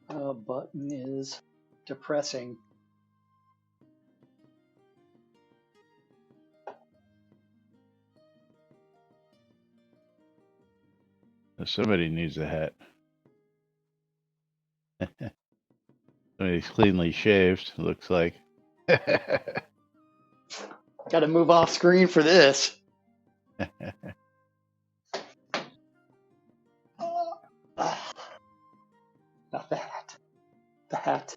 button is depressing. Somebody needs a hat. Somebody's cleanly shaved, looks like. Got to move off screen for this. Not the hat. The hat.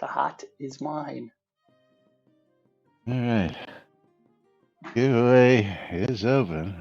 The hat is mine. All right. Giveaway is open.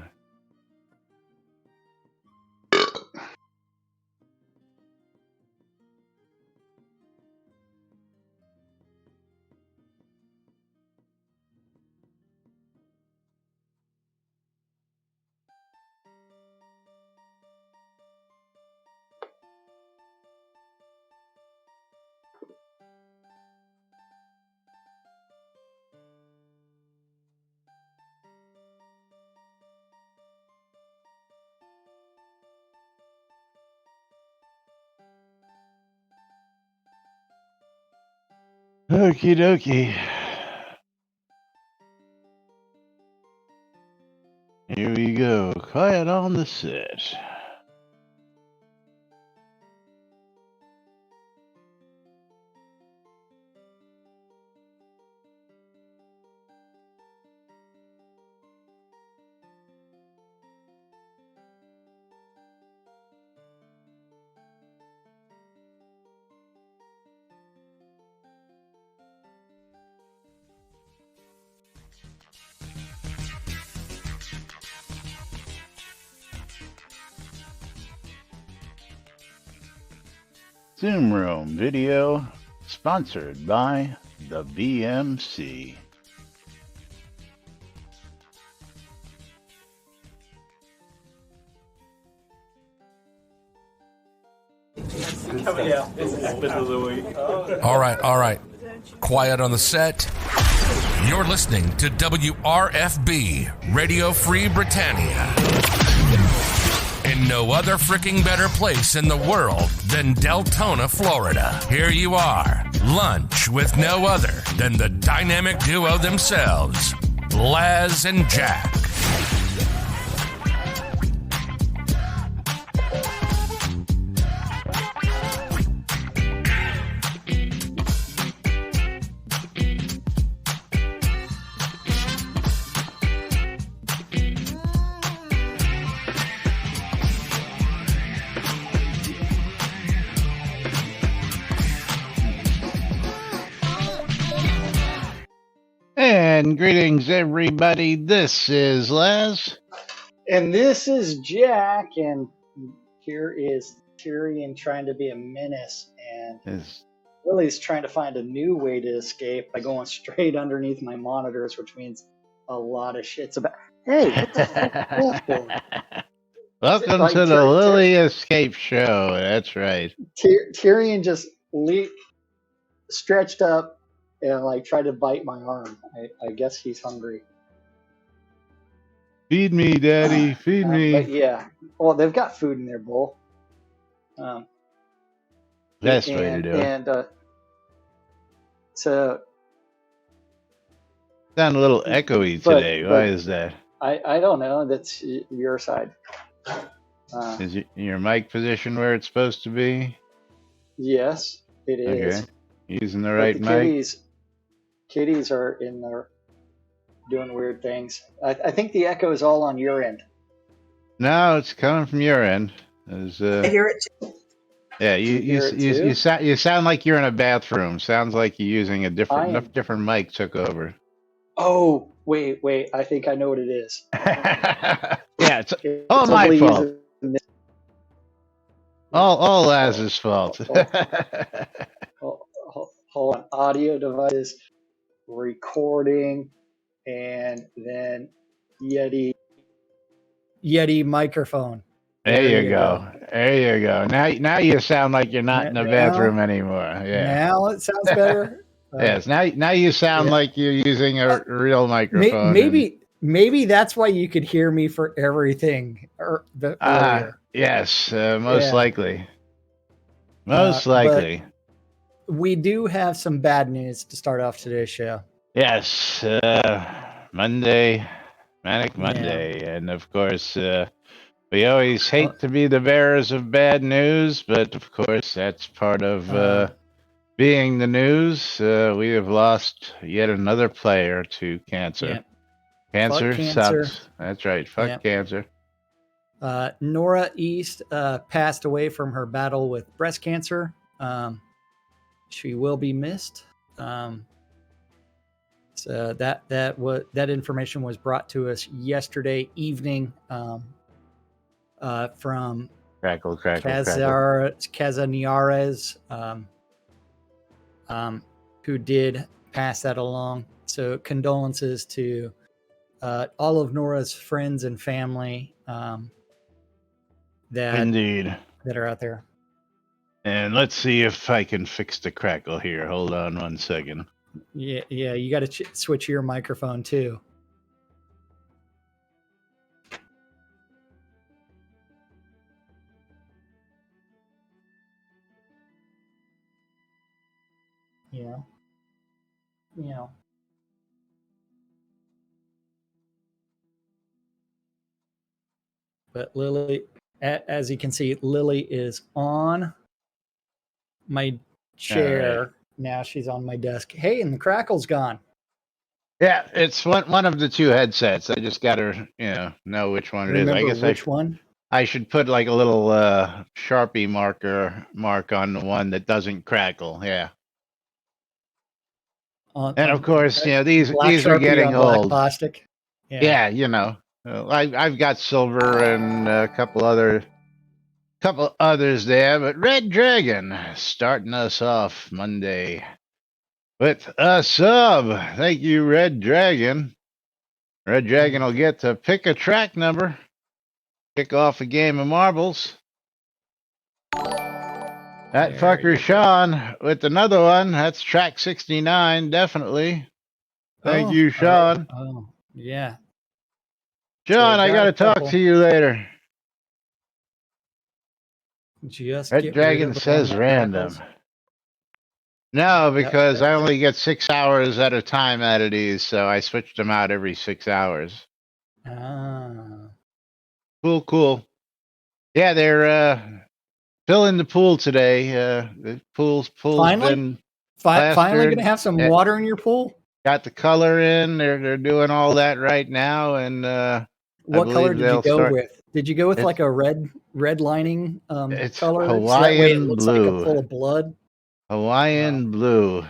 Okie dokie. Here we go. Quiet on the set. Zoom Room video sponsored by the BMC. All right. Quiet on the set. You're listening to WRFB, Radio Free Britannia. In no other freaking better place in the world than Deltona, Florida. Here you are, lunch with no other than the dynamic duo themselves, Laz and Jack. And greetings, everybody. This is Laz. And this is Jack, and here is Tyrion trying to be a menace, and Lily's trying to find a new way to escape by going straight underneath my monitors, which means a lot of shit's about. Hey, what the heck is that for? Welcome to the Lily Escape Show. That's right. Tyrion just stretched up and tried to bite my arm. I guess he's hungry. Feed me, Daddy. Feed me. But yeah, well, they've got food in their bowl. Best way to do it. And so sound a little echoey today. Why is that? I don't know. That's your side. Is your mic position where it's supposed to be? Yes, it is. Okay. Using the right mic. Kitties are in there doing weird things. I think the echo is all on your end. No, it's coming from your end. I hear it too. Yeah, you sound like you're in a bathroom. Sounds like you're using a different mic took over. Oh, wait. I think I know what it is. Yeah, it's all my fault. All Laz's fault. Hold on. Audio device, recording, and then Yeti microphone. There you go. There you go. Now you sound like you're not in the bathroom anymore. Yeah. Now it sounds better. Yes. Now you sound like you're using a real microphone. Maybe that's why you could hear me for everything earlier. Yes, most likely. Most likely. We do have some bad news to start off today's show. Yes, Monday, Manic Monday, and of course, we always hate to be the bearers of bad news, but of course, that's part of being the news. We have lost yet another player to cancer. Yeah. Cancer sucks. That's right. Fuck cancer. Nora East passed away from her battle with breast cancer. She will be missed. So that information was brought to us yesterday evening from Crackle. Casaniares, who did pass that along. So condolences to all of Nora's friends and family Indeed. that are out there. And let's see if I can fix the crackle here. Hold on 1 second. Yeah, you got to switch your microphone too. Yeah. But Lily, as you can see, Lily is on my chair. Right. Now she's on my desk. Hey, and the crackle's gone. Yeah, it's one of the two headsets. I just got to know which one it is. I guess which one? I should put like a little Sharpie mark on the one that doesn't crackle. Yeah. And of course, these are getting old. Plastic. Yeah, I've got silver and a couple others there, but Red Dragon starting us off Monday with a sub. Thank you, Red Dragon. Red Dragon will get to pick a track number, kick off a game of marbles. That fucker Sean with another one. That's track 69, definitely. Thank you, Sean. Yeah. Sean, I got to talk to you later. Red Dragon says random. No, because I only get 6 hours at a time out of these, so I switched them out every 6 hours. Cool. Yeah, they're filling the pool today. The pool's been finally going to have some water in your pool. Got the color in. They're doing all that right now, and what color did you go with? Did you go with like a red lining it's color? Hawaiian so that way it looks blue. Like a pool of blood. Hawaiian blue.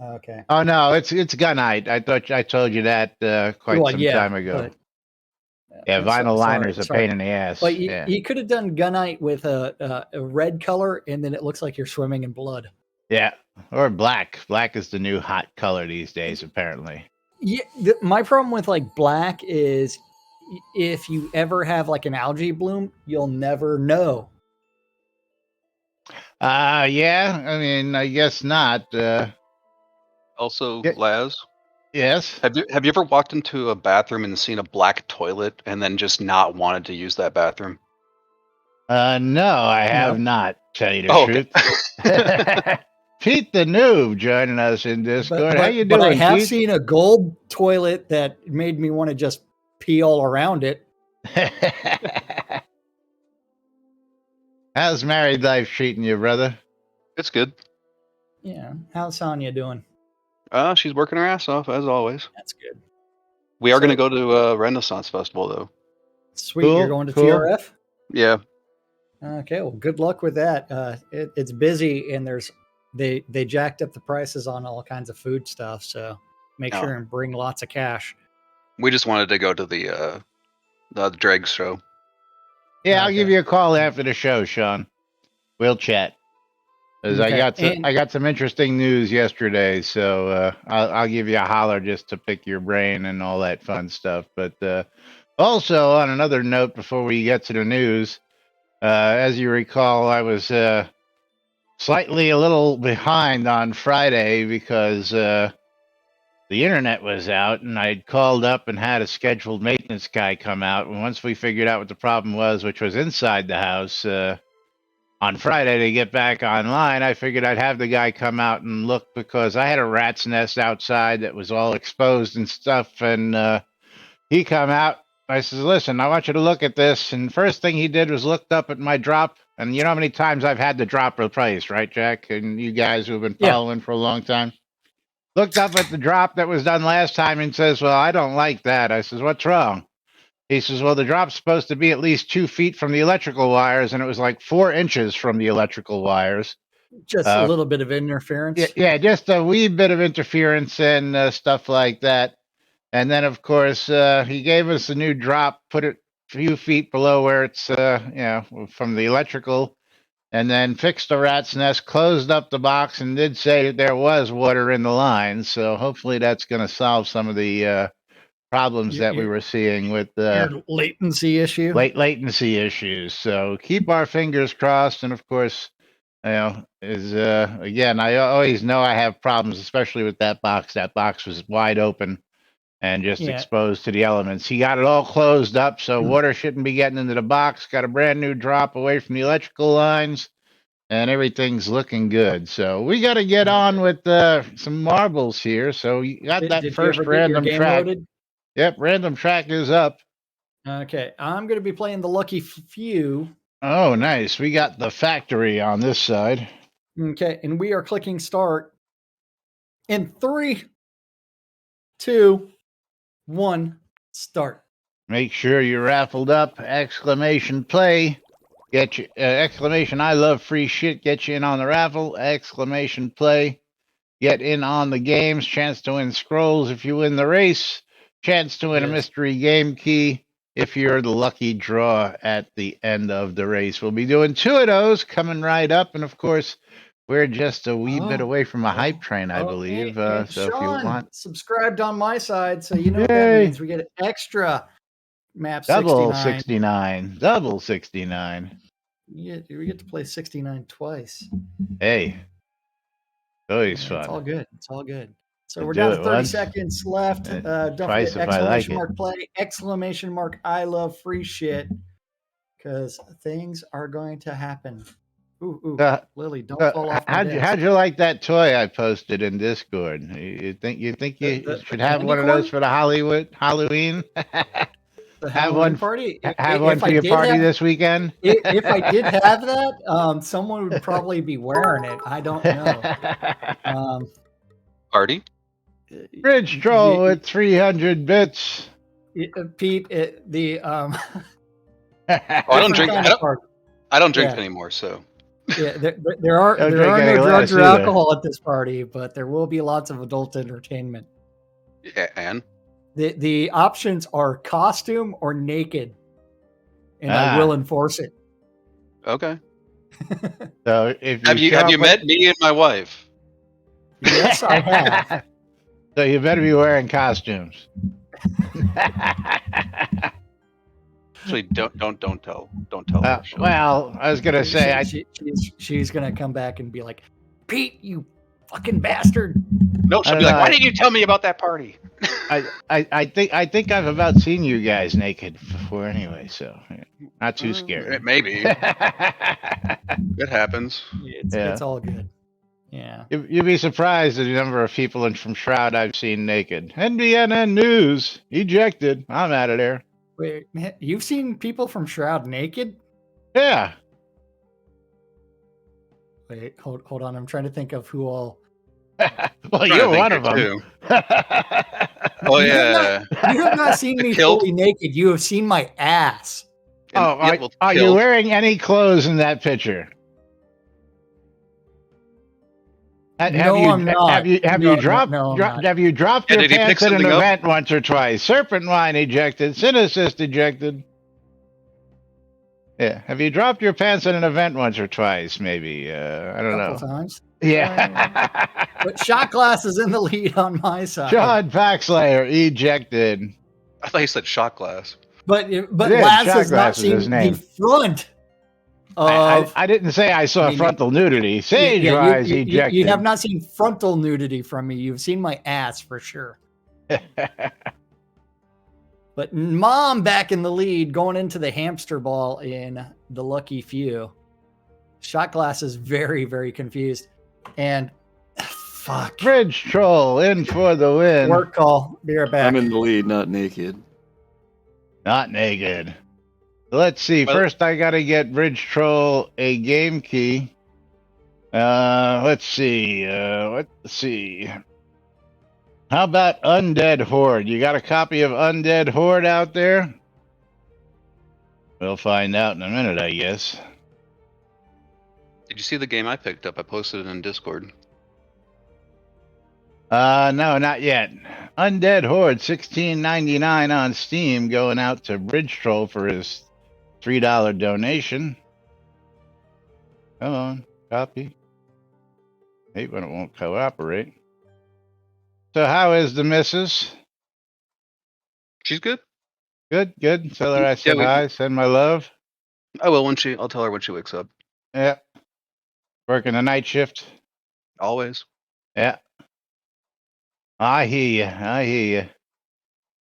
Okay. Oh no, it's gunite. I thought I told you that quite some time ago. Vinyl liner's a pain in the ass. But you could have done gunite with a red color, and then it looks like you're swimming in blood. Yeah, or black. Black is the new hot color these days, apparently. Yeah, my problem with like black is if you ever have like an algae bloom, you'll never know. Yeah. I mean, I guess not. Also, Laz. Yes. Have you ever walked into a bathroom and seen a black toilet and then just not wanted to use that bathroom? No, I have not. Tell you the truth. Pete the Noob joining us in Discord. How you doing, But I have Pete? seen a gold toilet that made me want to just pee all around it. How's married life treating you, brother? It's good. Yeah. How's Sonya doing? She's working her ass off, as always. That's good. We are going to go to Renaissance Festival, though. Sweet. You're going to TRF? Yeah. Okay. Well, good luck with that. It's busy, and they jacked up the prices on all kinds of food stuff. So make sure and bring lots of cash. We just wanted to go to the Dregs show. Yeah, I'll give you a call after the show, Sean. We'll chat. Because I got some interesting news yesterday, so I'll give you a holler just to pick your brain and all that fun stuff. But also, on another note, before we get to the news, as you recall, I was slightly a little behind on Friday because the internet was out, and I'd called up and had a scheduled maintenance guy come out. And once we figured out what the problem was, which was inside the house, on Friday to get back online, I figured I'd have the guy come out and look because I had a rat's nest outside that was all exposed and stuff. And he come out. I says, listen, I want you to look at this. And first thing he did was looked up at my drop. And you know how many times I've had the drop replaced, right, Jack? And you guys who have been following for a long time. Looked up at the drop that was done last time and says, well, I don't like that. I says, what's wrong? He says, well, the drop's supposed to be at least 2 feet from the electrical wires, and it was like 4 inches from the electrical wires. Just a little bit of interference. Yeah, just a wee bit of interference and stuff like that. And then, of course, he gave us a new drop, put it a few feet below where it's, from the electrical, and then fixed the rat's nest, closed up the box, and did say that there was water in the line. So hopefully that's going to solve some of the problems that we were seeing with latency issue. Latency issues. So keep our fingers crossed. And of course, again, I always know I have problems, especially with that box. That box was wide open and just exposed to the elements. He got it all closed up, so water shouldn't be getting into the box. Got a brand new drop away from the electrical lines, and everything's looking good. So we got to get on with some marbles here. So you got that first random track. Loaded? Yep, random track is up. Okay, I'm going to be playing the Lucky Few. Oh, nice. We got the factory on this side. Okay, and we are clicking start in 3, 2, 1, start. Make sure you're raffled up. Exclamation play. Get you exclamation I love free shit. Get you in on the raffle. Exclamation play. Get in on the games. Chance to win scrolls if you win the race. Chance to win a mystery game key if you're the lucky draw at the end of the race. We'll be doing 2 of those coming right up. And of course, we're just a wee bit away from a hype train, I believe. So Sean, if you want, subscribed on my side, so you know what that means. We get an extra map 69. Double 69. We get to play 69 twice. Hey, always fun. It's all good. It's all good. So we're down to 30 seconds left. Don't forget exclamation mark play, exclamation mark I love free shit, because things are going to happen. Ooh, Lily, don't fall off. How'd you like that toy I posted in Discord? You think you should have one of those for the Halloween? The Halloween party? Have one for your party this weekend? If I did have that, someone would probably be wearing it. I don't know. Party? Bridge troll with 300 bits. Pete, I don't drink. I don't drink anymore, so. Yeah, there are no drugs or alcohol at this party, but there will be lots of adult entertainment. Yeah, and the options are costume or naked, and I will enforce it. Okay. So if have you met me and my wife? Yes, I have. So you better be wearing costumes. Actually, don't tell her. Well, I was gonna say she's gonna come back and be like, Pete, you fucking bastard. No, she'll be like, why didn't you tell me about that party? I think I've about seen you guys naked before anyway, so not too scary. Maybe. It happens. It's all good. Yeah. You'd be surprised at the number of people from Shroud I've seen naked. NBNN News ejected. I'm out of there. Wait, you've seen people from Shroud naked? Yeah. Wait, hold on. I'm trying to think of who all. Well, you're one of them. Too. Oh yeah. You have not seen me fully naked. You have seen my ass. Are you wearing any clothes in that picture? I'm not. Have you dropped your pants at an event once or twice? Serpent Wine ejected. Synesist ejected. Yeah. Have you dropped your pants at an event once or twice? Maybe. I don't know. Times. Yeah. But Shot Glass is in the lead on my side. John Paxlayer ejected. I thought you said Shot Glass. But Laz has not seen the front. I didn't say I saw frontal nudity. Sage Rise ejected. You have not seen frontal nudity from me. You've seen my ass for sure. But Mom back in the lead going into the hamster ball in the Lucky Few. Shot Glass is very, very confused. And fuck. Bridge Troll in for the win. Work call. Be right back. I'm in the lead, not naked. Not naked. Let's see. First, I got to get Bridge Troll a game key. Let's see. Let's see. How about Undead Horde? You got a copy of Undead Horde out there? We'll find out in a minute, I guess. Did you see the game I picked up? I posted it in Discord. No, not yet. Undead Horde, $16.99 on Steam, going out to Bridge Troll for his $3 donation. Come on, copy. Hate when it won't cooperate. So how is the missus? She's good. Good, good. Tell her I said hi, send my love. I will I'll tell her when she wakes up. Yeah. Working a night shift? Always. Yeah. I hear you. I hear you.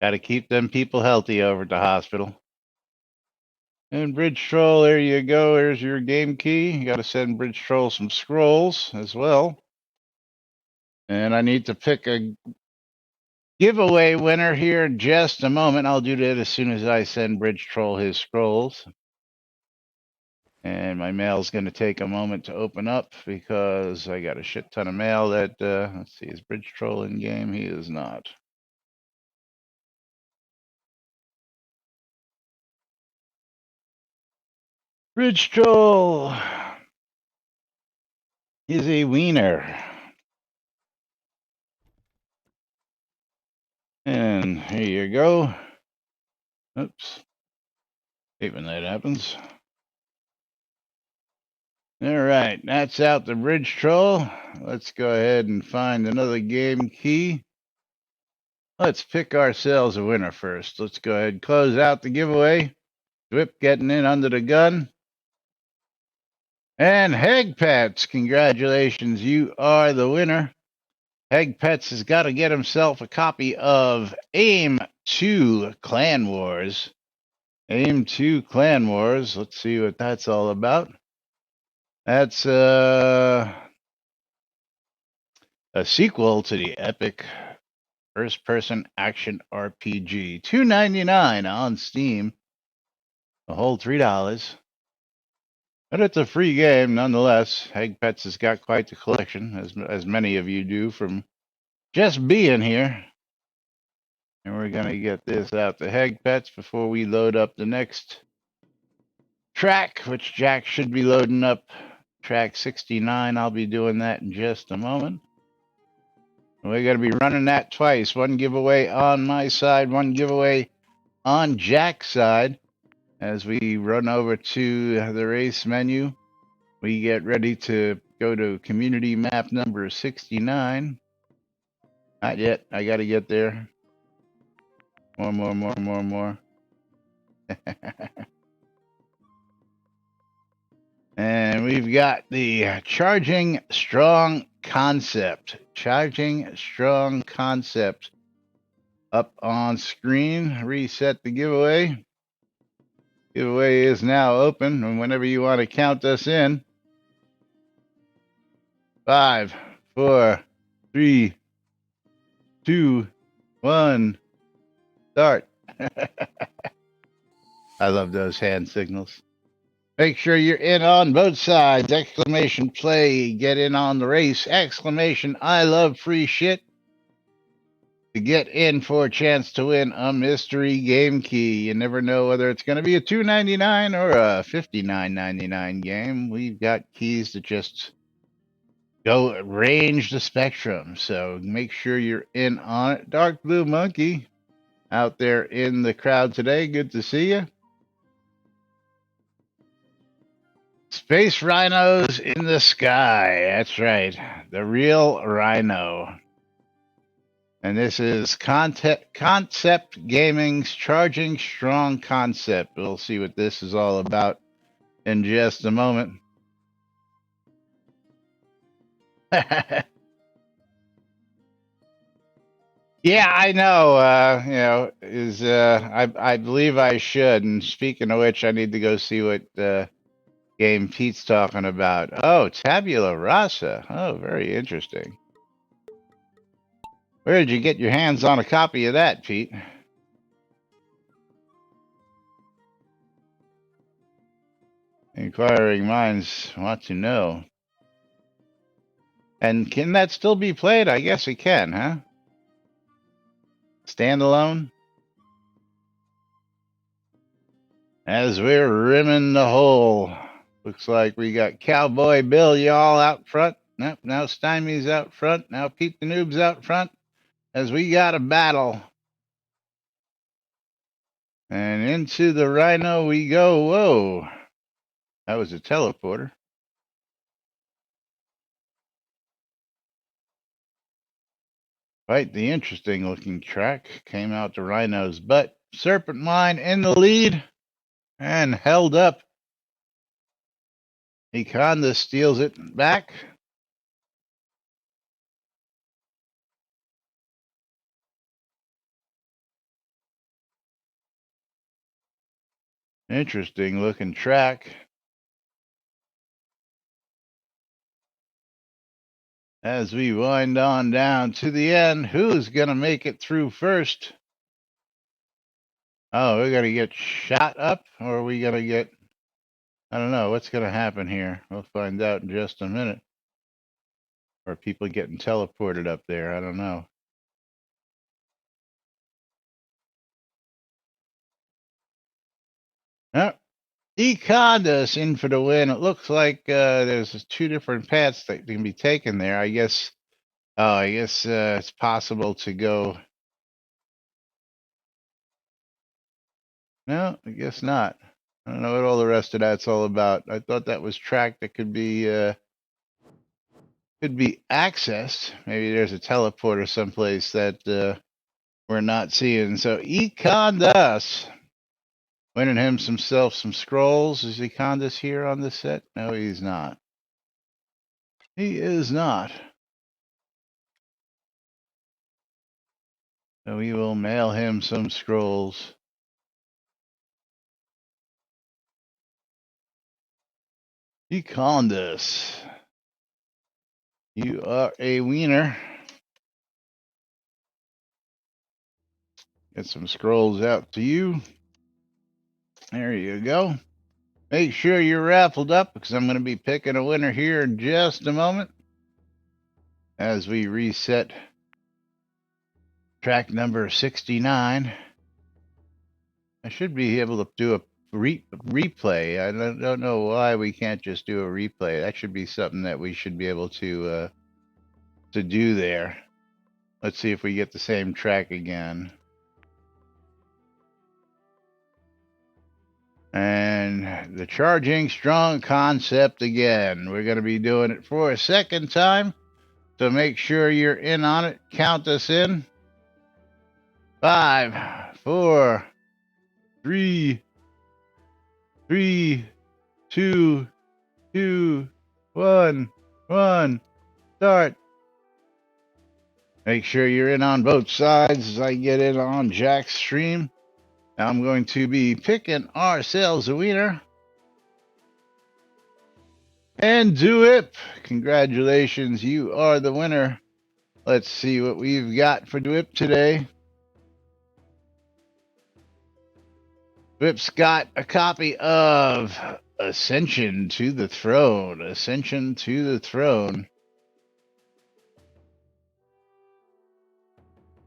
Got to keep them people healthy over at the hospital. And Bridge Troll, there you go. There's your game key. You got to send Bridge Troll some scrolls as well. And I need to pick a giveaway winner here in just a moment. I'll do that as soon as I send Bridge Troll his scrolls. And my mail's going to take a moment to open up because I got a shit ton of mail that, let's see, is Bridge Troll in game? He is not. Bridge Troll is a wiener. And here you go. Oops. Hate when that happens. All right, that's out the Bridge Troll. Let's go ahead and find another game key. Let's pick ourselves a winner first. Let's go ahead and close out the giveaway. Whip getting in under the gun. And Hegpets, congratulations, you are the winner. Hegpets has got to get himself a copy of AIM 2 Clan Wars. AIM 2 Clan Wars. Let's see what that's all about. That's a sequel to the epic first-person action RPG. $2.99 on Steam. A whole $3. But it's a free game nonetheless. Hegpets has got quite the collection, as many of you do from just being here. And we're going to get this out to Hegpets before we load up the next track, which Jack should be loading up. Track 69. I'll be doing that in just a moment. We're going to be running that twice. One giveaway on my side, one giveaway on Jack's side. As we run over to the race menu, we get ready to go to community map number 69. Not yet. I got to get there. More. And we've got the Charging Strong Concept. Charging Strong Concept up on screen. Reset the giveaway. Giveaway is now open, and whenever you want to count us in. 5, 4, 3, 2, 1, start. I love those hand signals. Make sure you're in on both sides. Exclamation play, get in on the race. Exclamation, I love free shit. To get in for a chance to win a mystery game key. You never know whether it's going to be a $2.99 or a $59.99 game. We've got keys that just go range the spectrum. So make sure you're in on it. Dark Blue Monkey out there in the crowd today. Good to see you. Space rhinos in the sky. That's right. The real rhino. And this is Concept Gaming's Charging Strong Concept. We'll see what this is all about in just a moment. Yeah, I know. I believe I should. And speaking of which, I need to go see what game Pete's talking about. Oh, Tabula Rasa. Oh, very interesting. Where did you get your hands on a copy of that, Pete? Inquiring minds want to know. And can that still be played? I guess it can, huh? Standalone? As we're rimming the hole, looks like we got Cowboy Bill y'all out front. Nope, now Stymie's out front. Now Pete the Noob's out front. As we got a battle. And into the Rhino we go. Whoa. That was a teleporter. Quite the interesting looking track. Came out to Rhino's butt. Serpent Mine in the lead. And held up. Econda steals it back. Interesting looking track. As we wind on down to the end, who's going to make it through first? Oh, we're going to get shot up, or are we going to get... I don't know. What's going to happen here? We'll find out in just a minute. Or people getting teleported up there. I don't know. Oh, Econda's in for the win. It looks like there's 2 different paths that can be taken there. I guess... Oh, I guess it's possible to go... No, I guess not. I don't know what all the rest of that's all about. I thought that was track that could be accessed. Maybe there's a teleporter someplace that we're not seeing. So Econdas winning himself some scrolls. Is Econdas here on the set? No, he's not. He is not. So we will mail him some scrolls. Econdas, you are a wiener. Get some scrolls out to you. There you go. Make sure you're raffled up because I'm going to be picking a winner here in just a moment as we reset track number 69. I should be able to do a replay. I don't know why we can't just do a replay. That should be something that we should be able to do there. Let's see if we get the same track again. And the Charging Strong concept again. We're going to be doing it for a second time. So make sure you're in on it. Count us in. 5, 4, 3, 2, 1. Start. Make sure you're in on both sides as I get in on Jack's stream. Now I'm going to be picking ourselves a winner. And Duip, congratulations, you are the winner. Let's see what we've got for Duip today. Duip's got a copy of Ascension to the Throne. Ascension to the Throne.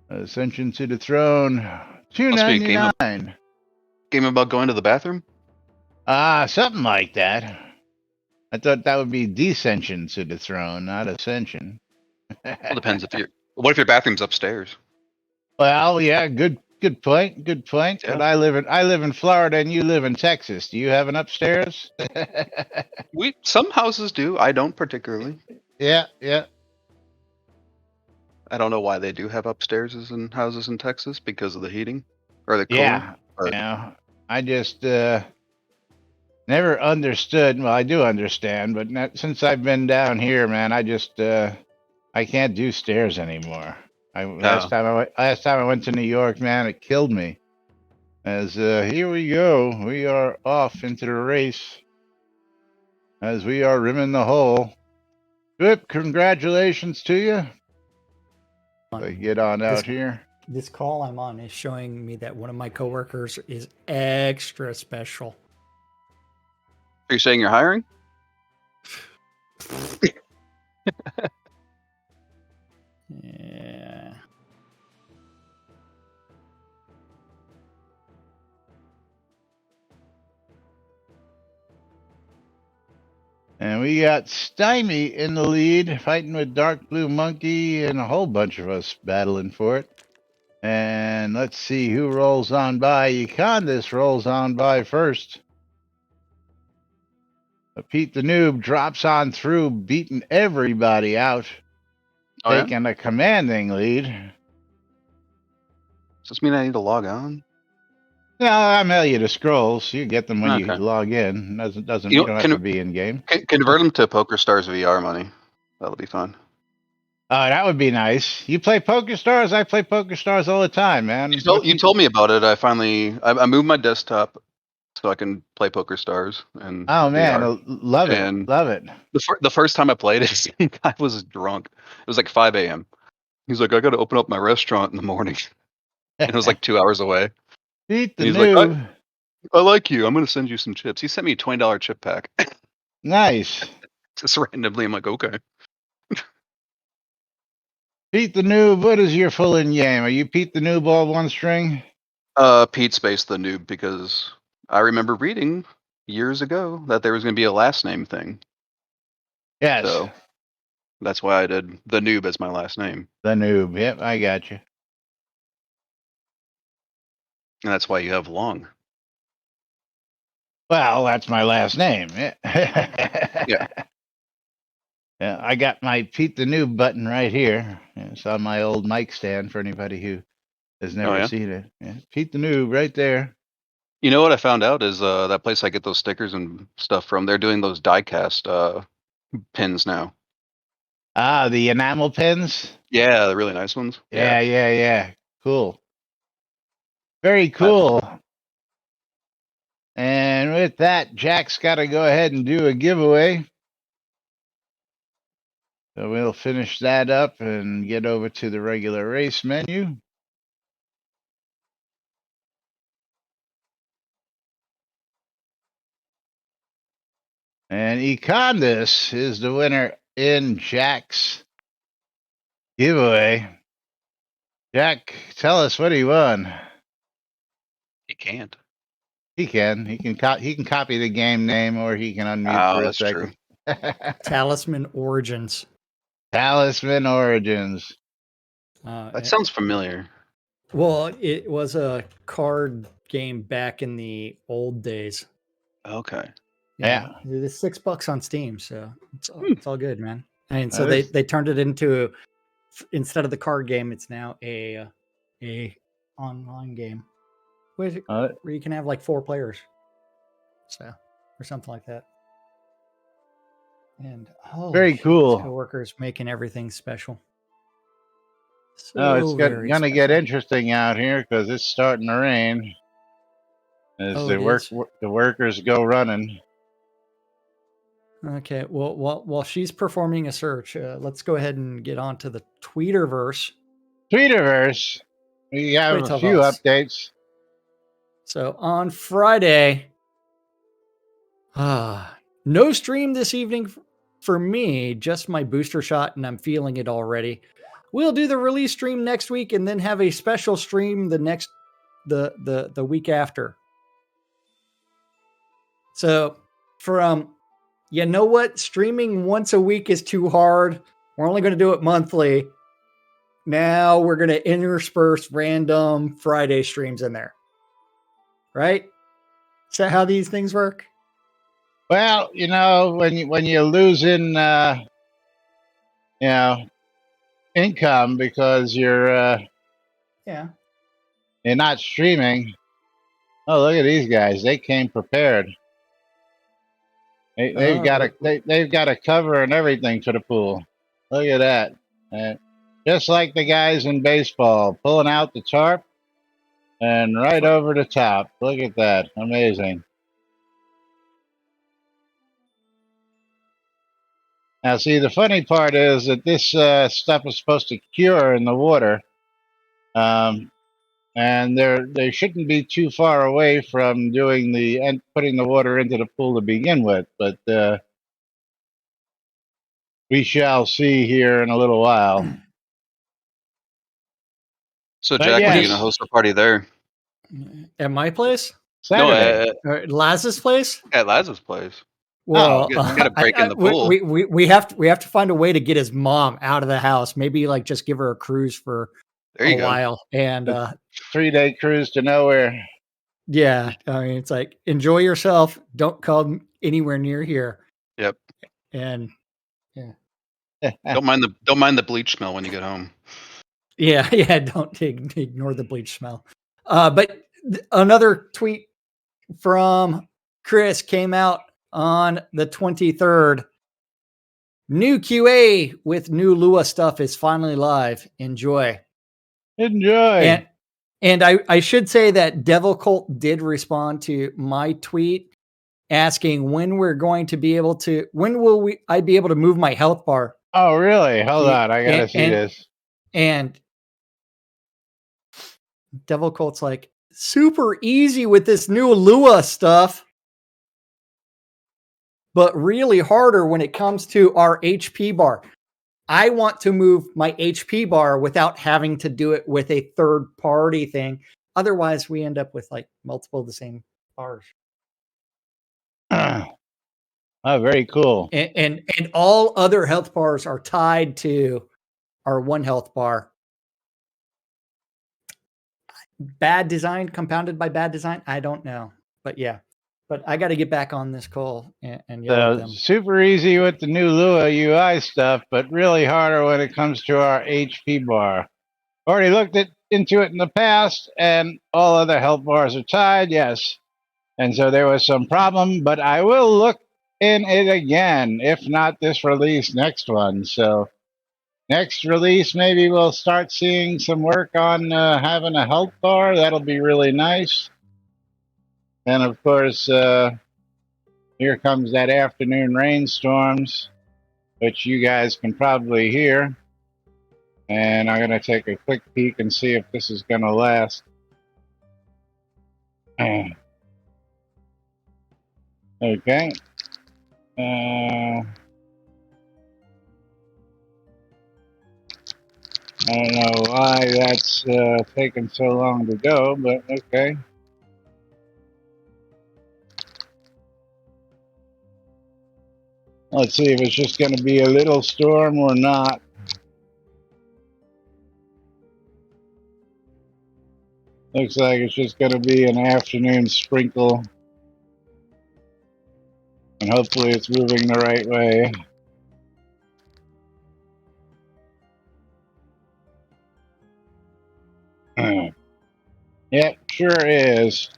Ascension to the Throne. $2.99. Game about going to the bathroom? Something like that. I thought that would be descension to the throne, not ascension. Well, depends if you're. What if your bathroom's upstairs? Well, yeah, good point. Good point. Yeah. But I live in Florida and you live in Texas. Do you have an upstairs? Some houses do. I don't particularly. Yeah. I don't know why they do have upstairs in houses in Texas because of the heating or the cooling. Yeah. You know, I just never understood. Well, I do understand, but since I've been down here, man, I just I can't do stairs anymore. Last time I went to New York, man, it killed me. As here we go, we are off into the race. as we are rimming the hole. Good, congratulations to you. So get on out here. This call I'm on is showing me that one of my coworkers is extra special. Are you saying you're hiring? Yeah. And we got Stymie in the lead, fighting with Dark Blue Monkey and a whole bunch of us battling for it. And let's see who rolls on by. Econdis rolls on by first. But Pete the Noob drops on through, beating everybody out, taking a commanding lead. Does this mean I need to log on? No, I mail you the scrolls. You get them when you log in. You don't have to be in game. Convert them to PokerStars VR money. That'll be fun. Oh, that would be nice. You play PokerStars? I play PokerStars all the time, man. You told me about it. I moved my desktop so I can play PokerStars. And oh man, love it. The first time I played it, I was drunk. It was like 5 a.m. He's like, I got to open up my restaurant in the morning, and it was like 2 hours away. Beat the noob. Like, I like you. I'm going to send you some chips. He sent me a $20 chip pack. Nice. Just randomly, I'm like, okay. Pete the Noob, what is your full in game? Are you Pete the Noob all one string? Pete space the Noob, because I remember reading years ago that there was going to be a last name thing. Yes. So that's why I did the Noob as my last name. The Noob. Yep, I got you. And that's why you have Long. Well, that's my last name. Yeah. Yeah, I got my Pete the Noob button right here. It's on my old mic stand for anybody who has never seen it. Yeah, Pete the Noob right there. You know what I found out is that place I get those stickers and stuff from, they're doing those die-cast pins now. Ah, the enamel pins? Yeah, the really nice ones. Yeah. Cool. Very cool. And with that, Jack's got to go ahead and do a giveaway. So we'll finish that up and get over to the regular race menu. And Econdis is the winner in Jack's giveaway. Jack, tell us what he won. He can't. He can. He can copy the game name, or he can unmute for a second. Talisman Origins. Talisman Origins. That sounds familiar. Well, it was a card game back in the old days. Okay. Yeah. It's $6 on Steam, so it's all good, man. And so they turned it into, instead of the card game, it's now a online game where you can have like 4 players, so or something like that. And very cool. Coworkers making everything special. So it's gonna get interesting out here because it's starting to rain as the workers go running. Okay, well, while she's performing a search, let's go ahead and get on to the Tweeterverse. Tweeterverse, we have a few updates. So on Friday, no stream this evening for me, just my booster shot, and I'm feeling it already. We'll do the release stream next week and then have a special stream the week after. So from, you know what? Streaming once a week is too hard. We're only going to do it monthly. Now we're going to intersperse random Friday streams in there. Right? Is that how these things work? Well, when you're losing, income because you're not streaming. Oh, look at these guys! They came prepared. They've got a cover and everything for the pool. Look at that! Just like the guys in baseball, pulling out the tarp and right over the top. Look at that! Amazing. Now, see, the funny part is that this stuff is supposed to cure in the water, and they shouldn't be too far away from doing and putting the water into the pool to begin with. But we shall see here in a little while. So, Jack, when are you going to host a party there? At my place? Saturday. No, at Laz's place? At Laz's place. Well, you got to break in the pool. We have to find a way to get his mom out of the house. Maybe like just give her a cruise for a while, and 3-day cruise to nowhere. Yeah, I mean, it's like enjoy yourself. Don't come anywhere near here. Yep. And yeah, don't mind the bleach smell when you get home. Yeah. Don't ignore the bleach smell. But another tweet from Chris came out on the 23rd. New QA with new Lua stuff is finally live. Enjoy. And I should say that Devil Cult did respond to my tweet asking when we're going to be able to, I be able to move my health bar. Oh, really? Hold on. I got to see this. And Devil Cult's like, super easy with this new Lua stuff, but really harder when it comes to our HP bar. I want to move my HP bar without having to do it with a third party thing. Otherwise, we end up with like multiple of the same bars. Oh, very cool. And all other health bars are tied to our one health bar. Bad design, compounded by bad design. I don't know, but yeah. But I got to get back on this call and yell at them. Super easy with the new Lua UI stuff, but really harder when it comes to our HP bar. Already looked into it in the past, and all other health bars are tied, yes. And so there was some problem, but I will look in it again, if not this release, next one. So next release, maybe we'll start seeing some work on having a health bar. That'll be really nice. And of course, here comes that afternoon rainstorms, which you guys can probably hear. And I'm going to take a quick peek and see if this is going to last. Okay. I don't know why that's taking so long to go, but okay. Let's see if it's just going to be a little storm or not. Looks like it's just going to be an afternoon sprinkle. And hopefully it's moving the right way. Yep, sure is.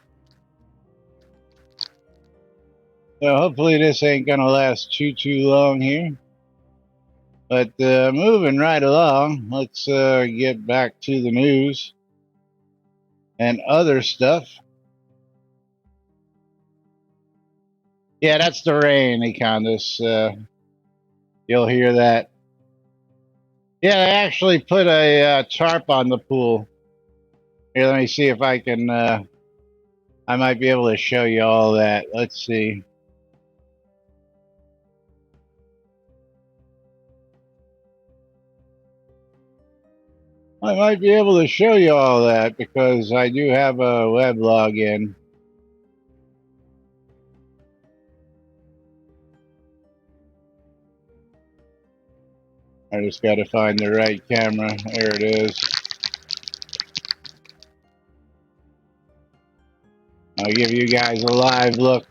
So hopefully this ain't gonna last too long here. But moving right along, let's get back to the news and other stuff. Yeah, that's the rain, Econdas. You'll hear that. Yeah, they actually put a tarp on the pool. Here, let me see if I can, I might be able to show you all that. Let's see. I might be able to show you all that because I do have a web login. I just got to find the right camera. There it is. I'll give you guys a live look.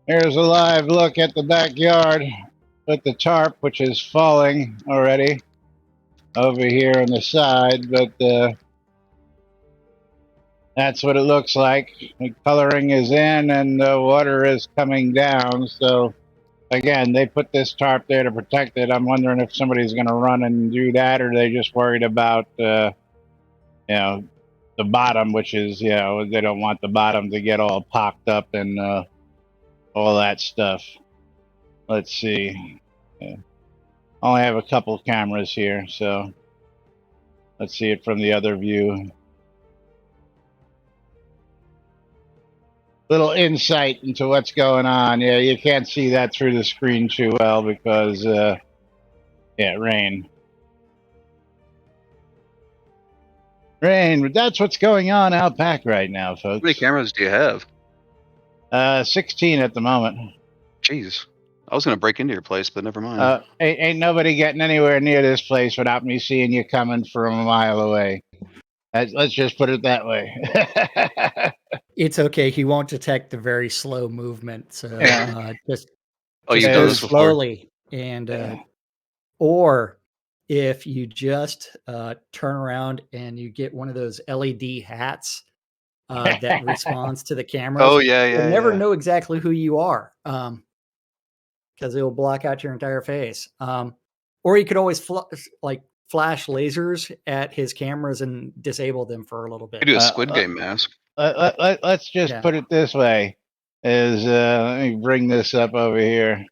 Here's a live look at the backyard with the tarp, which is falling already over here on the side, but that's what it looks like. The coloring is in and the water is coming down. So again, they put this tarp there to protect it. I'm wondering if somebody's going to run and do that, or they just worried about, you know, the bottom, which is, they don't want the bottom to get all pocked up and all that stuff. Let's see. Yeah. Only have a couple cameras here, so let's see it from the other view. Little insight into what's going on. Yeah, you can't see that through the screen too well because, rain. Rain, but that's what's going on out back right now, folks. How many cameras do you have? 16 at the moment. Jeez. I was going to break into your place, but never mind. Ain't nobody getting anywhere near this place without me seeing you coming from a mile away. Let's just put it that way. It's okay. He won't detect the very slow movement. So just you've done this slowly. And or if you just turn around and you get one of those LED hats that responds to the cameras. Oh, yeah. You'll never know exactly who you are because it will block out your entire face. Or you could always flash lasers at his cameras and disable them for a little bit. You do a Squid Game mask. Let's just put it this way: let me bring this up over here.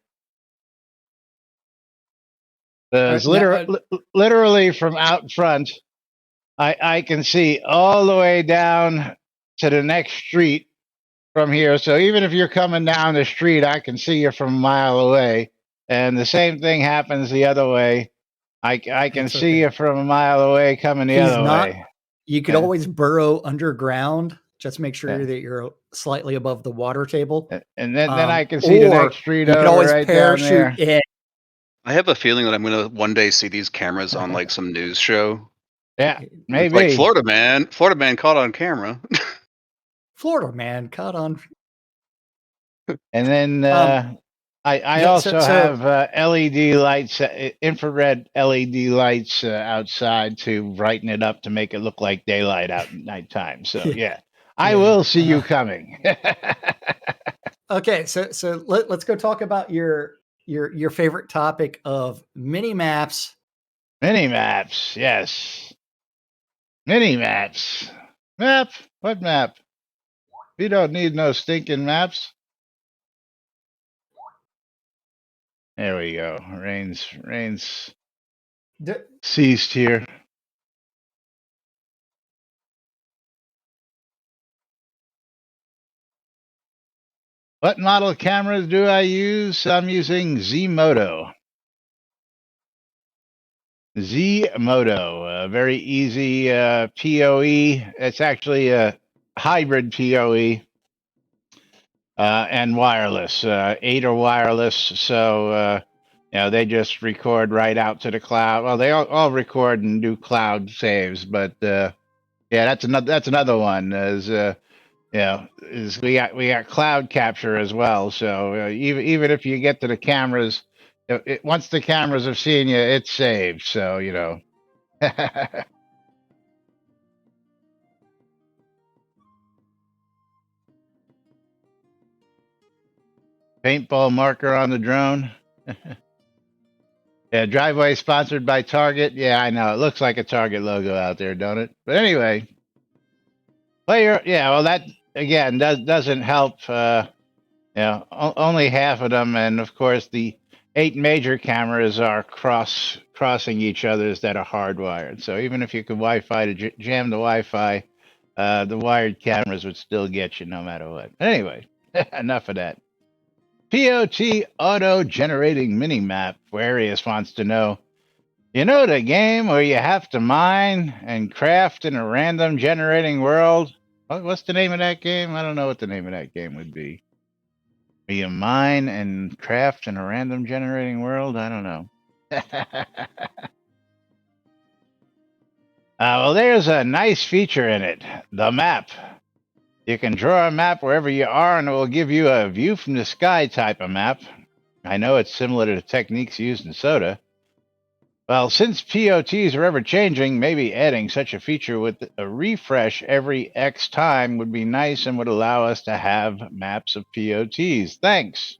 Literally from out front, I can see all the way down to the next street from here. So even if you're coming down the street, I can see you from a mile away. And the same thing happens the other way. I can see you from a mile away coming the other way. You could always burrow underground. Just make sure that you're slightly above the water table. And then I can see the next street over right down there. In. I have a feeling that I'm going to one day see these cameras on like some news show. Yeah, maybe. Like Florida man caught on camera. Florida man caught on. And then I also have LED lights, infrared LED lights outside to brighten it up to make it look like daylight out at nighttime. So I will see you coming. Okay, so let's go talk about your favorite topic of mini maps. Mini maps, yes. Mini maps. Map? What map? We don't need no stinking maps. There we go. Rain's ceased here. What model cameras do I use? I'm using Z-Moto. Z-Moto, a very easy PoE. It's actually a hybrid PoE and wireless. 8 are wireless, so they just record right out to the cloud. Well, they all record and do cloud saves, but that's another one. Is we got cloud capture as well. So even if you get to the cameras, once the cameras have seen you, it's saved. So paintball marker on the drone. Yeah, driveway sponsored by Target. Yeah, I know. It looks like a Target logo out there, don't it? But anyway, well, that again doesn't help. Only half of them, and of course the 8 major cameras are crossing each other's that are hardwired. So even if you could Wi-Fi to jam the Wi-Fi, the wired cameras would still get you no matter what. Anyway, enough of that. POT auto-generating mini-map. Aquarius wants to know, the game where you have to mine and craft in a random generating world? What's the name of that game? I don't know what the name of that game would be. Where you mine and craft in a random generating world? I don't know. Well, there's a nice feature in it, the map. You can draw a map wherever you are, and it will give you a view from the sky type of map. I know it's similar to the techniques used in Soda. Well, since POTs are ever changing, maybe adding such a feature with a refresh every X time would be nice and would allow us to have maps of POTs. Thanks.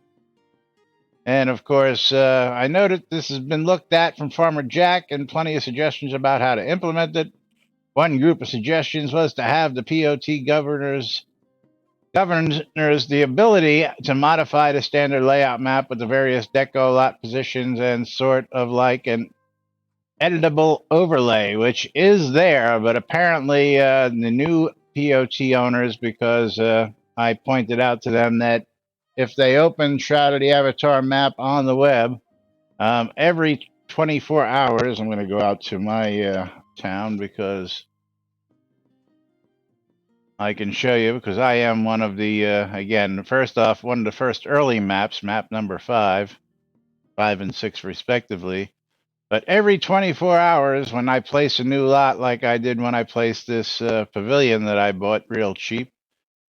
And of course, I know that this has been looked at from Farmer Jack and plenty of suggestions about how to implement it. One group of suggestions was to have the POT governors the ability to modify the standard layout map with the various deco lot positions and sort of like an editable overlay, which is there, but apparently the new POT owners, because I pointed out to them that if they open Shroud of the Avatar map on the web, every 24 hours, I'm going to go out to my town because I can show you, because I am one of the, again, first off, one of the first early maps, map number 5 and 6 respectively. But every 24 hours, when I place a new lot, like I did when I placed this pavilion that I bought real cheap,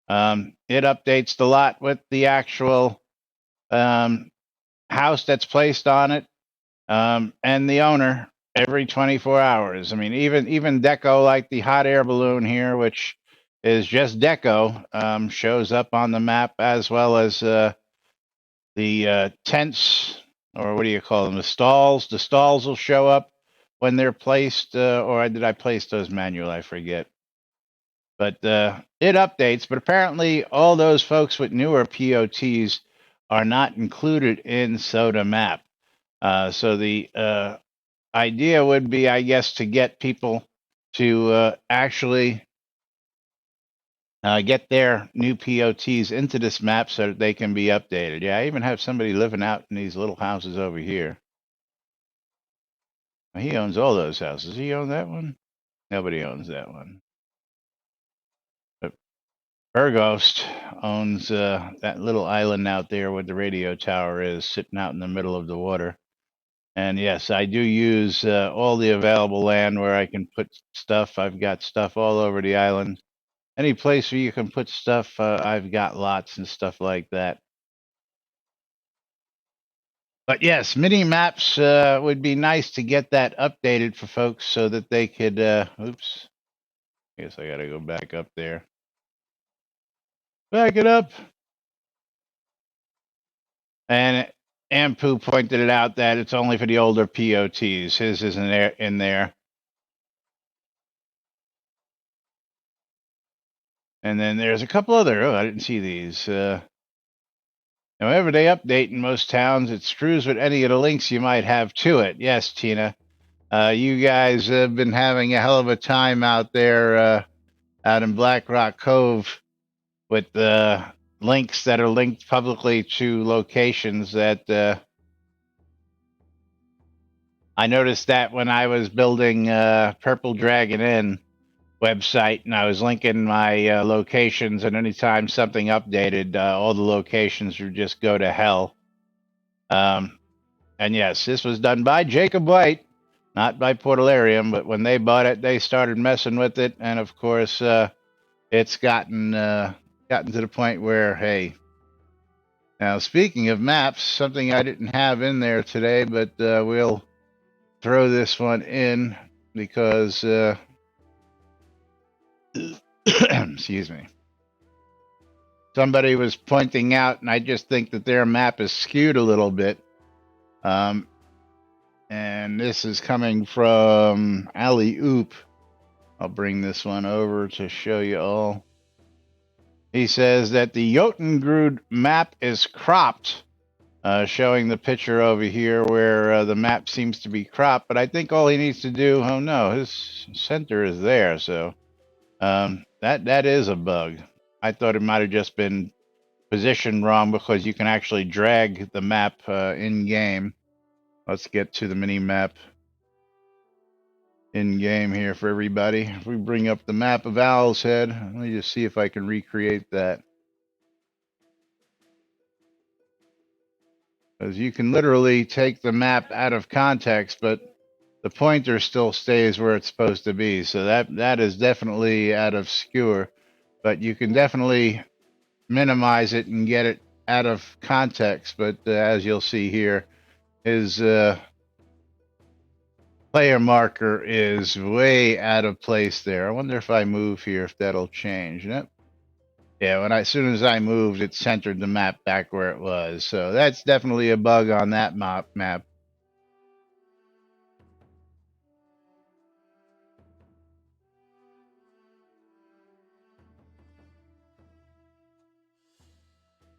it updates the lot with the actual house that's placed on it and the owner every 24 hours. I mean, even deco like the hot air balloon here, which is just deco, shows up on the map, as well as the tents, or what do you call them? The stalls. The stalls will show up when they're placed, or did I place those manual? I forget. But it updates. But apparently, all those folks with newer POTs are not included in Soda Map. So the idea would be, I guess, to get people to actually get their new POTs into this map so that they can be updated. Yeah, I even have somebody living out in these little houses over here. He owns all those houses. He own that one? Nobody owns that one. But Burghost owns that little island out there where the radio tower is, sitting out in the middle of the water. And yes, I do use all the available land where I can put stuff. I've got stuff all over the island. Any place where you can put stuff, I've got lots and stuff like that. But yes, mini maps would be nice to get that updated for folks so that they could. Oops, I guess I got to go back up there. Back it up. And Ampu pointed it out that it's only for the older POTs. His isn't in there. And then there's a couple other. Oh, I didn't see these. However, they update in most towns. It screws with any of the links you might have to it. Yes, Tina. You guys have been having a hell of a time out there, out in Black Rock Cove, with the links that are linked publicly to locations that I noticed that when I was building Purple Dragon Inn website, and I was linking my locations, and anytime something updated, all the locations would just go to hell. And yes, this was done by Jacob White, not by Portalarium, but when they bought it, they started messing with it, and of course, it's gotten to the point where, hey. Now, speaking of maps, something I didn't have in there today, but we'll throw this one in because, excuse me, somebody was pointing out, and I just think that their map is skewed a little bit. And this is coming from Alley Oop. I'll bring this one over to show you all. He says that the Jotungrud map is cropped, showing the picture over here where the map seems to be cropped. But I think all he needs to do, oh no, his center is there. So that is a bug. I thought it might have just been positioned wrong because you can actually drag the map in game. Let's get to the mini map in game here for everybody. If we bring up the map of Owl's Head, let me just see if I can recreate that. Because you can literally take the map out of context, but the pointer still stays where it's supposed to be. So that is definitely out of skewer. But you can definitely minimize it and get it out of context. But as you'll see here, his player marker is way out of place there. I wonder if I move here, if that'll change. Nope. Yeah, as soon as I moved, it centered the map back where it was. So that's definitely a bug on that map.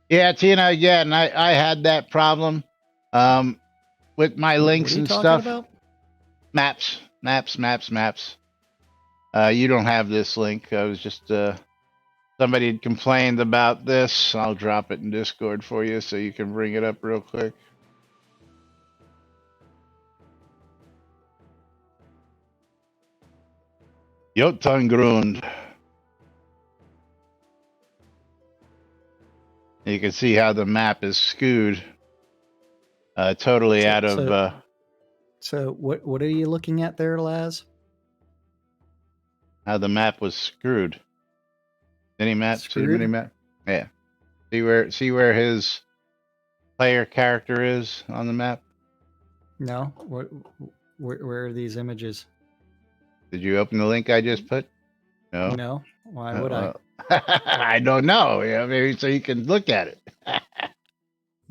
Yeah, Tina, again, I had that problem with my links and stuff. About? Maps. You don't have this link. I was just somebody had complained about this. I'll drop it in Discord for you so you can bring it up real quick. Jotungrund. You can see how the map is skewed. Totally out of. So what are you looking at there, Laz? How the map was screwed. Any map? See the mini map? Yeah. See where his player character is on the map? No. Where are these images? Did you open the link I just put? No. No. Why would I? I don't know. Yeah, maybe so you can look at it.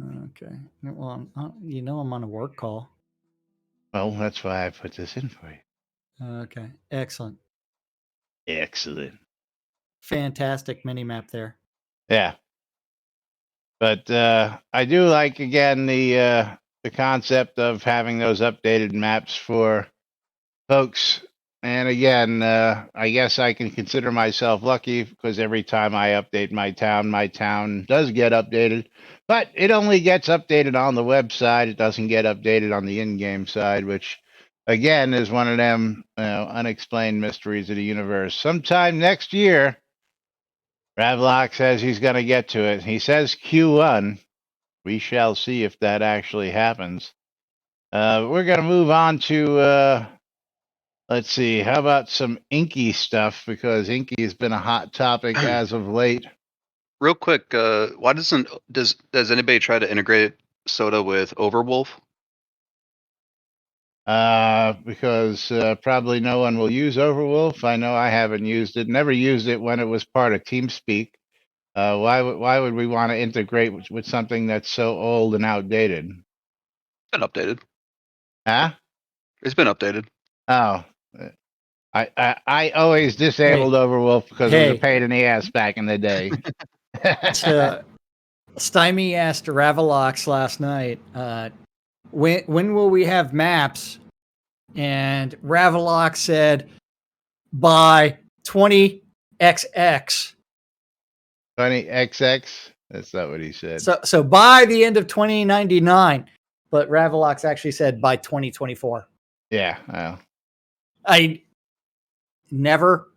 Okay. Well, I'm on a work call. Well, that's why I put this in for you. Okay. Excellent. Fantastic mini map there. Yeah. But I do like, again, the concept of having those updated maps for folks. And again, I guess I can consider myself lucky because every time I update my town does get updated. But it only gets updated on the website. It doesn't get updated on the in-game side, which, again, is one of them unexplained mysteries of the universe. Sometime next year, Ravlock says he's going to get to it. He says Q1. We shall see if that actually happens. We're going to move on to, let's see, how about some Inky stuff? Because Inky has been a hot topic as of late. Real quick, why does anybody try to integrate Soda with Overwolf? Because probably no one will use Overwolf. I know I haven't used it. Never used it when it was part of TeamSpeak. Why would we want to integrate with something that's so old and outdated? It's been updated. Huh? It's been updated. Oh. I always disabled Overwolf because it was a pain in the ass back in the day. Stymie asked Ravalox last night, when will we have maps? And Ravalox said, by 20XX. 20XX? That's not what he said. So by the end of 2099. But Ravalox actually said by 2024. Yeah, well. I never.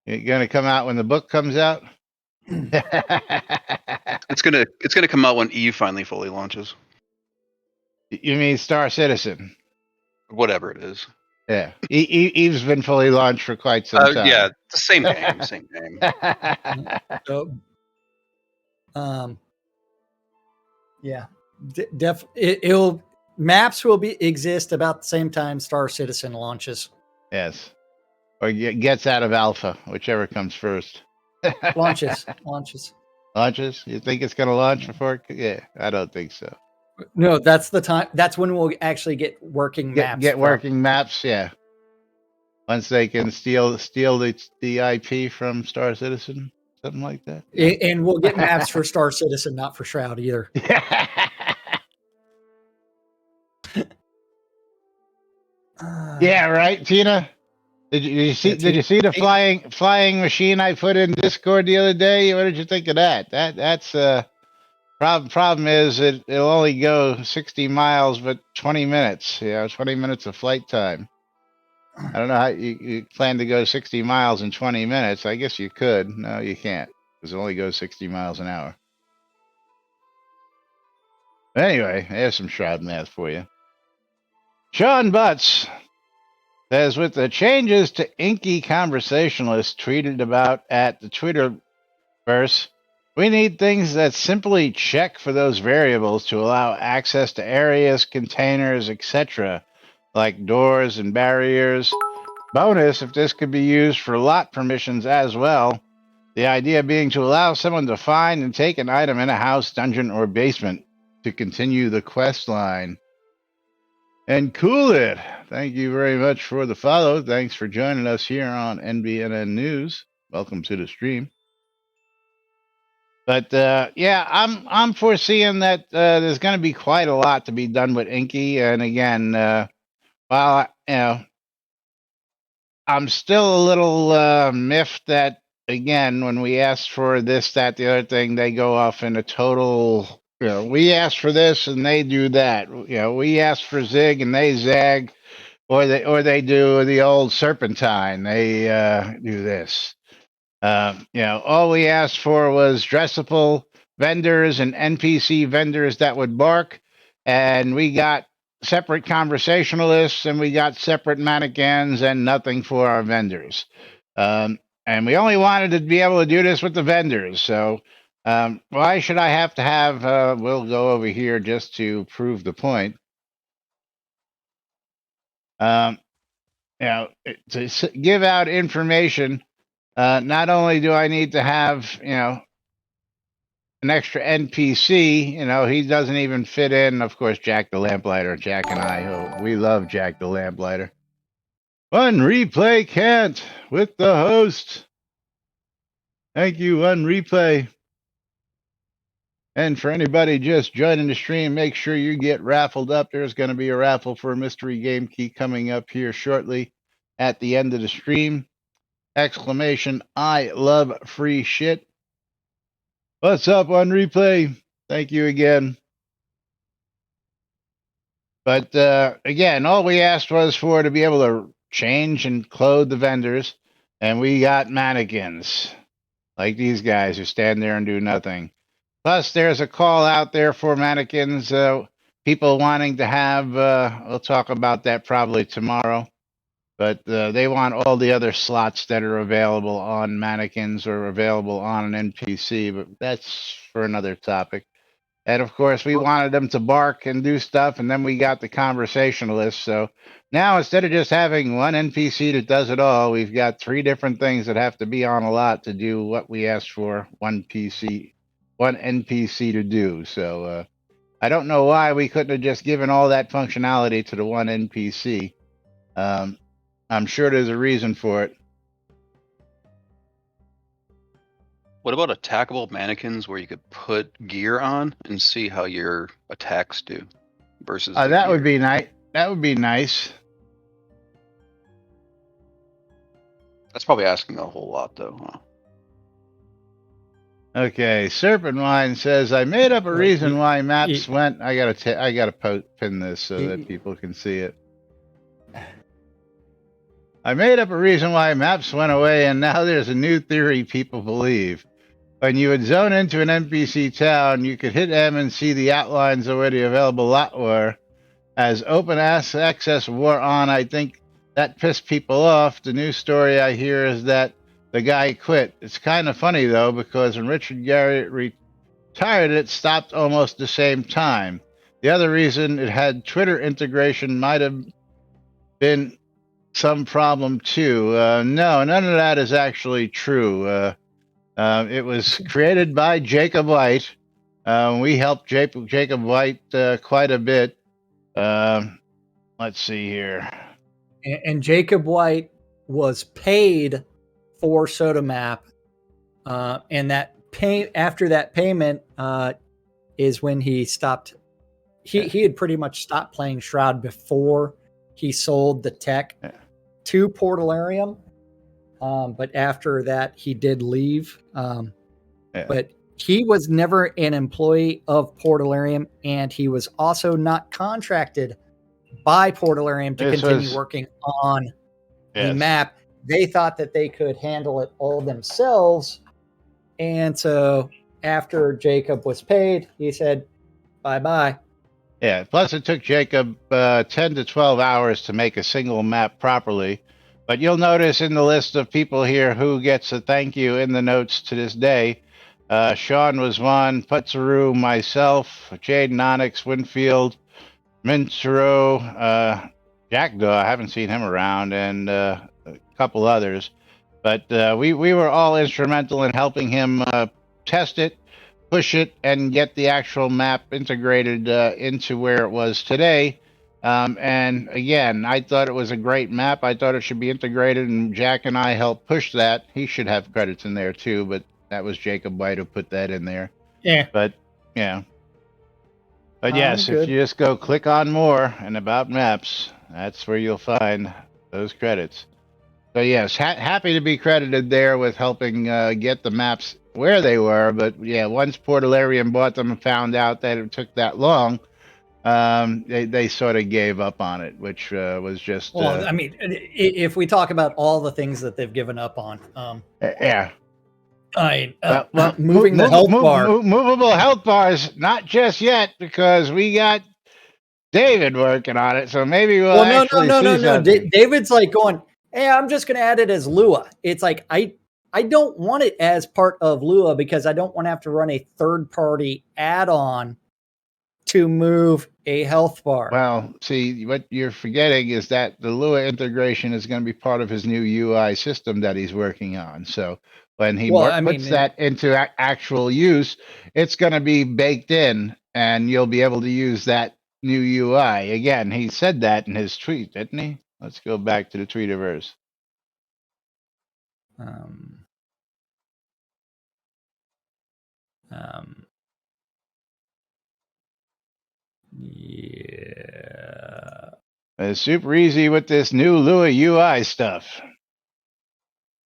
It's gonna come out when the book comes out. It's gonna come out when Eve finally fully launches. You mean Star Citizen? Whatever it is. Yeah, Eve's been fully launched for quite some time. Yeah, the same game, same game. So, yeah, it'll maps will exist about the same time Star Citizen launches. Yes, or gets out of alpha, whichever comes first. Launches. You think it's going to launch before? Yeah, I don't think so. No, that's the time. That's when we'll actually get working maps. Get working maps, yeah. Once they can steal the IP from Star Citizen, something like that. And we'll get maps for Star Citizen, not for Shroud either. Yeah, right, Tina. Did you see the flying machine I put in Discord the other day? What did you think of that? That's problem is it'll only go 60 miles, but 20 minutes. 20 minutes of flight time. I don't know how you plan to go 60 miles in 20 minutes. I guess you could. No, you can't, because it only goes 60 miles an hour. Anyway, there's some Shroud math for you. Sean Butts says, with the changes to Inky conversationalists tweeted about at the Twitterverse, we need things that simply check for those variables to allow access to areas, containers, etc., like doors and barriers. Bonus if this could be used for lot permissions as well. The idea being to allow someone to find and take an item in a house, dungeon, or basement to continue the quest line. And Cool It, thank you very much for the follow. Thanks for joining us here on NBNN News. Welcome to the stream. But yeah, I'm foreseeing that there's going to be quite a lot to be done with Inky, and again, while I'm still a little miffed that again when we asked for this, that, the other thing, they go off in a total. We asked for this and they do that. We asked for zig and they zag, or they do the old serpentine. They do this. All we asked for was dressable vendors and NPC vendors that would bark, and we got separate conversationalists and we got separate mannequins and nothing for our vendors. And we only wanted to be able to do this with the vendors. So why should I have to have? We'll go over here just to prove the point. To give out information. Not only do I need to have, an extra NPC, he doesn't even fit in. Of course, Jack the Lamplighter, Jack and I, we love Jack the Lamplighter. One Replay can't with the host. Thank you, One Replay. And for anybody just joining the stream, make sure you get raffled up. There's going to be a raffle for a mystery game key coming up here shortly at the end of the stream. Exclamation, I love free shit. What's up, One Replay? Thank you again. But again, all we asked was for to be able to change and clothe the vendors, and we got mannequins like these guys who stand there and do nothing. Plus, there's a call out there for mannequins, people wanting to have, we'll talk about that probably tomorrow. But they want all the other slots that are available on mannequins or available on an NPC, but that's for another topic. And of course, we wanted them to bark and do stuff, and then we got the conversationalists. So now instead of just having one NPC that does it all, we've got 3 different things that have to be on a lot to do what we asked for one NPC to do. So I don't know why we couldn't have just given all that functionality to the one NPC. I'm sure there's a reason for it. What about attackable mannequins where you could put gear on and see how your attacks do versus that would be nice. That would be nice. That's probably asking a whole lot, though. Huh? Okay, Serpent Wine says I made up a reason why maps went. I gotta pin this so that people can see it. I made up a reason why maps went away, and now there's a new theory people believe. When you would zone into an NPC town, you could hit M and see the outlines of where the available lot were. As open access wore on, I think that pissed people off. The new story I hear is that the guy quit. It's kind of funny, though, because when Richard Garriott retired, it stopped almost the same time. The other reason it had Twitter integration might have been some problem too. No, none of that is actually true. It was created by Jacob White. We helped Jacob White quite a bit. Let's see here. And Jacob White was paid for Soda and that after that payment is when he stopped. He had pretty much stopped playing Shroud before he sold the tech to Portalarium. But after that, he did leave. But he was never an employee of Portalarium, and he was also not contracted by Portalarium to continue working on the map. They thought that they could handle it all themselves. And so after Jacob was paid, he said, bye-bye. Yeah, plus it took Jacob 10 to 12 hours to make a single map properly. But you'll notice in the list of people here who gets a thank you in the notes to this day, Sean was one, Putzaru, myself, Jaden Onyx, Winfield, Mintero, Jackdaw, I haven't seen him around, and a couple others. But we were all instrumental in helping him test it, push it, and get the actual map integrated into where it was today. And again, I thought it was a great map. I thought it should be integrated, and Jack and I helped push that. He should have credits in there too, but That was Jacob White who put that in there. Yeah. But yeah. But yes, if you just go click on more and about maps, that's where you'll find those credits. So yes, happy to be credited there with helping get the maps where they were. But yeah, once Portalarium bought them and found out that it took that long, they sort of gave up on it, which was just. Well, I mean, if we talk about all the things that they've given up on, yeah. Moving the health bar. Movable health bars, not just yet, because we got David working on it. So maybe we'll actually see something. David's like going, hey, I'm just going to add it as Lua. It's like, I don't want it as part of Lua because I don't want to have to run a third-party add-on to move a health bar. Well, see, what you're forgetting is that the Lua integration is going to be part of his new UI system that he's working on. So when he puts that into actual use, it's going to be baked in, and you'll be able to use that new UI. Again, he said that in his tweet, didn't he? Let's go back to the Tweetiverse. Yeah. It's super easy with this new Lua UI stuff.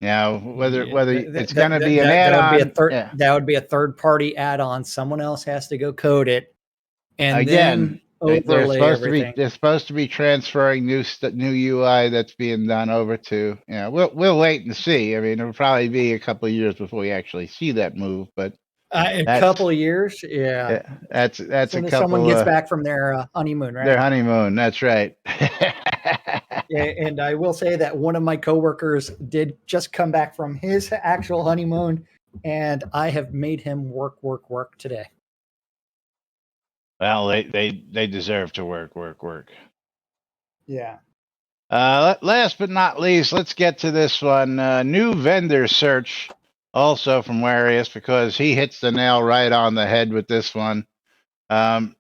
Now, whether it's going to be an add-on, that would be a third-party add-on. Someone else has to go code it, and again, then overlay everything. They're supposed to be transferring new UI that's being done over to. We'll wait and see. I mean, it'll probably be a couple of years before we actually see that move, but a couple of years, yeah. That's a couple. Someone gets back from their honeymoon, right? Their honeymoon, that's right. Yeah, and I will say that one of my coworkers did just come back from his actual honeymoon, and I have made him work today. Well, they deserve to work. Yeah. Last but not least, let's get to this one. New vendor search, also from Warius, because he hits the nail right on the head with this one.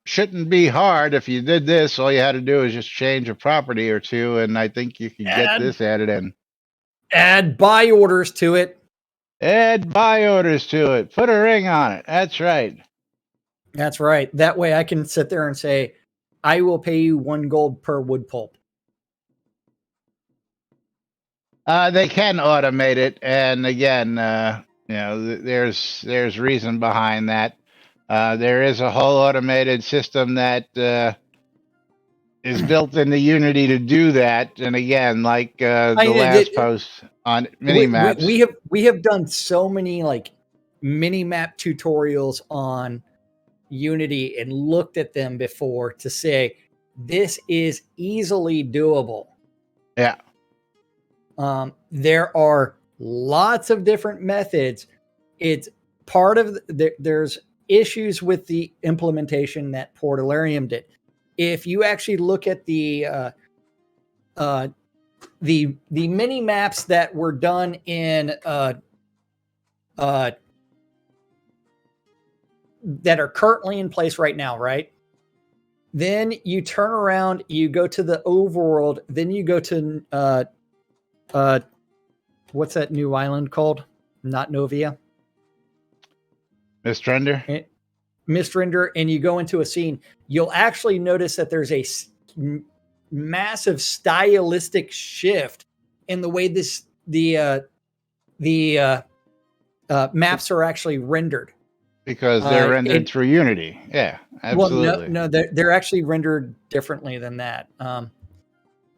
Shouldn't be hard. If you did this, all you had to do is just change a property or two, and I think you could get this added in. Add buy orders to it. Add buy orders to it. Put a ring on it. That's right. That's right. That way I can sit there and say, I will pay you 1 gold per wood pulp. They can automate it, and again, there's reason behind that. There is a whole automated system that is built into Unity to do that. And again, like the last post on mini-maps. We have done so many like mini-map tutorials on Unity and looked at them before to say, this is easily doable. Yeah. There are lots of different methods. It's part of there's issues with the implementation that Portalarium did. If you actually look at the mini maps that were done in that are currently in place right now, right? Then you turn around, you go to the overworld, then you go to what's that new island called? Not Novia. Mistrender, and you go into a scene, you'll actually notice that there's a massive stylistic shift in the way the maps are actually rendered. Because they're rendered through Unity. Yeah, absolutely. Well, no, they're actually rendered differently than that.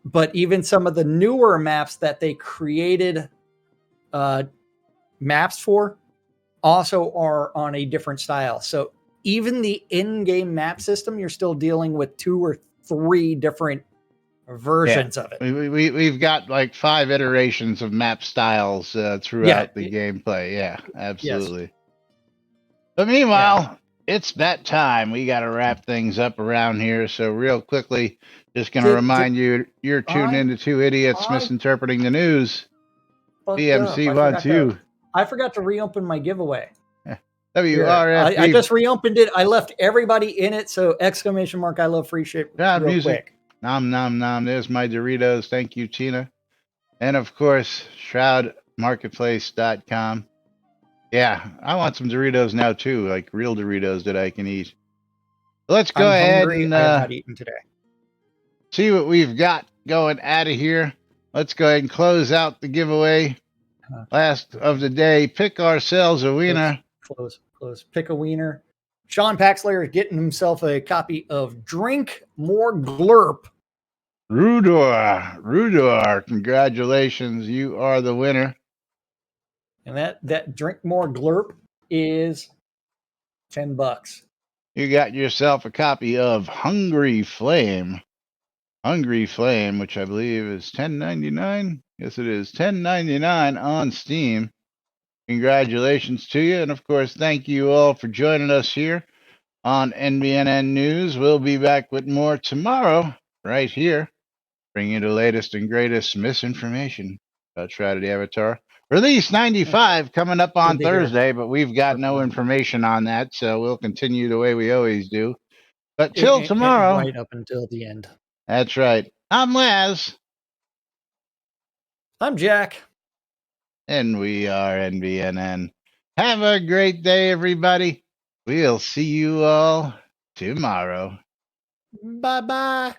But even some of the newer maps that they created maps for also are on a different style. So even the in-game map system, you're still dealing with 2 or 3 different versions of it. We've got like 5 iterations of map styles throughout the gameplay. Yeah, absolutely. Yes. But meanwhile, it's that time. We got to wrap things up around here. So real quickly, just going to remind you, you're tuned into 2 idiots misinterpreting the news. BMC wants you. I forgot to reopen my giveaway. WRFB. I just reopened it. I left everybody in it. So ! I love free shit. Real music. Quick. Nom, nom, nom. There's my Doritos. Thank you, Tina. And of course, shroudmarketplace.com. Yeah, I want some Doritos now too, like real Doritos that I can eat. Let's go ahead and I have not eaten today. See what we've got going out of here. Let's go ahead and close out the giveaway. Last of the day. Pick ourselves a wiener. Close. Pick a wiener. Sean Paxlayer is getting himself a copy of Drink More Glurp. Rudor, congratulations. You are the winner. And that Drink More Glurp is $10. You got yourself a copy of Hungry Flame. Hungry Flame, which I believe is $10.99. Yes, it is $10.99 on Steam. Congratulations to you. And of course, thank you all for joining us here on NBNN News. We'll be back with more tomorrow, right here, bringing you the latest and greatest misinformation about Shroud the Avatar. Release 95 coming up on Thursday, but we've got no information on that, so we'll continue the way we always do. But till tomorrow. Right up until the end. That's right. I'm Laz. I'm Jack. And we are NBNN. Have a great day, everybody. We'll see you all tomorrow. Bye-bye.